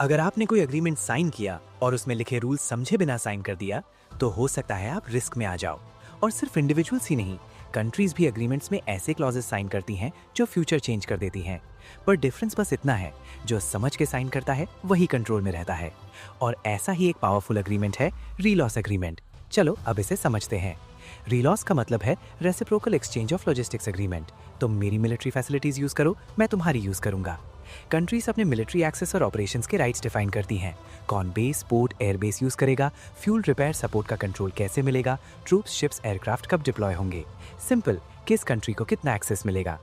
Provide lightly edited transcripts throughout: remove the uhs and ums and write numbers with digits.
अगर आपने कोई एग्रीमेंट साइन किया और उसमें लिखे रूल्स समझे बिना साइन कर दिया, तो हो सकता है आप रिस्क में आ जाओ। और सिर्फ इंडिविजुअल्स ही नहीं, कंट्रीज भी एग्रीमेंट्स में ऐसे क्लॉजेस साइन करती हैं जो फ्यूचर चेंज कर देती हैं। पर डिफरेंस बस इतना है, जो समझ के साइन करता है वही कंट्रोल में रहता है। और ऐसा ही एक पावरफुल एग्रीमेंट है रीलॉस एग्रीमेंट। चलो अब इसे समझते हैं। रीलॉस का मतलब है reciprocal exchange of logistics agreement. तुम मेरी मिलिट्री फैसिलिटीज यूज करो, मैं तुम्हारी यूज करूंगा। कंट्रीज अपने मिलिट्री एक्सेस और ऑपरेशंस के राइट्स डिफाइन करती हैं। कौन बेस, पोर्ट, एयरबेस यूज करेगा, फ्यूल, रिपेयर, सपोर्ट का कंट्रोल कैसे मिलेगा, ट्रूप्स, शिप्स, एयरक्राफ्ट कब डिप्लॉय होंगे। सिंपल, किस कंट्री को कितना एक्सेस मिलेगा।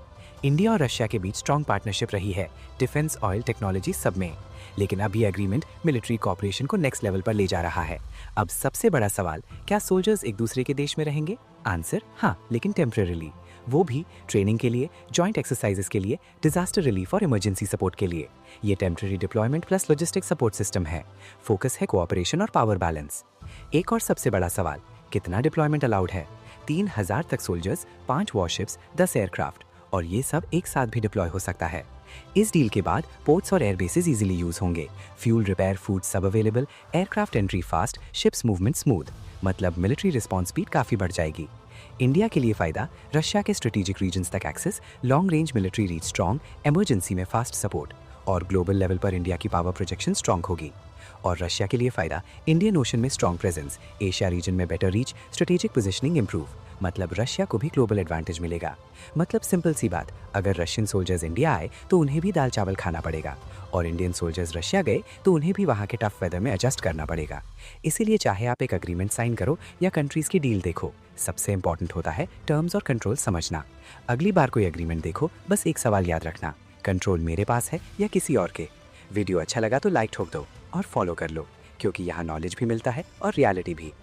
इंडिया और रशिया के बीच स्ट्रॉन्ग पार्टनरशिप रही है डिफेंस, ऑयल, टेक्नोलॉजी सब में। लेकिन अब ये एग्रीमेंट मिलिट्री कोऑपरेशन को नेक्स्ट लेवल पर ले जा रहा है। अब सबसे बड़ा सवाल, क्या सोल्जर्स एक दूसरे के देश में रहेंगे? आंसर हाँ, लेकिन टेम्परेरीली। वो भी ट्रेनिंग के लिए, जॉइंट एक्सरसाइजेस के लिए, डिजास्टर रिलीफ और इमरजेंसी सपोर्ट के लिए। ये temporary deployment plus logistic support system है। फोकस है कोऑपरेशन और पावर बैलेंस। एक और सबसे बड़ा सवाल, कितना डिप्लॉयमेंट अलाउड है? 3000 तक सोल्जर्स, 5 वॉरशिप्स, 10 एयरक्राफ्ट, और ये सब एक साथ भी डिप्लॉय हो सकता है। इस डील के बाद पोर्ट्स और एयरबेसेस इजीली यूज होंगे। फ्यूल, रिपेयर, फूड सब available, aircraft entry fast, ships movement smooth. मतलब मिलिट्री रिस्पॉन्स स्पीड काफी बढ़ जाएगी। इंडिया के लिए फायदा, रशिया के स्ट्रेटेजिक रीजन्स तक access, long range military reach strong, emergency में फास्ट सपोर्ट, और ग्लोबल लेवल पर इंडिया की पावर प्रोजेक्शन स्ट्रॉन्ग होगी। और रशिया के लिए फायदा, इंडियन ओशन में स्ट्रॉन्ग प्रेजेंस, एशिया रीजन में better reach, strategic positioning improve. मतलब रशिया को भी ग्लोबल एडवांटेज मिलेगा। मतलब सिंपल सी बात, अगर रशियन सोल्जर्स इंडिया आए तो उन्हें भी दाल चावल खाना पड़ेगा, और इंडियन सोल्जर्स रशिया गए तो उन्हें भी वहाँ के टफ वेदर में एडजस्ट करना पड़ेगा। इसीलिए चाहे आप एक एग्रीमेंट साइन करो या कंट्रीज की डील देखो, सबसे इंपॉर्टेंट होता है टर्म्स और कंट्रोल समझना। अगली बार कोई एग्रीमेंट देखो, बस एक सवाल याद रखना, कंट्रोल मेरे पास है या किसी और के। वीडियो अच्छा लगा तो लाइक ठोक दो और फॉलो कर लो, क्योंकि यहाँ नॉलेज भी मिलता है और रियलिटी भी।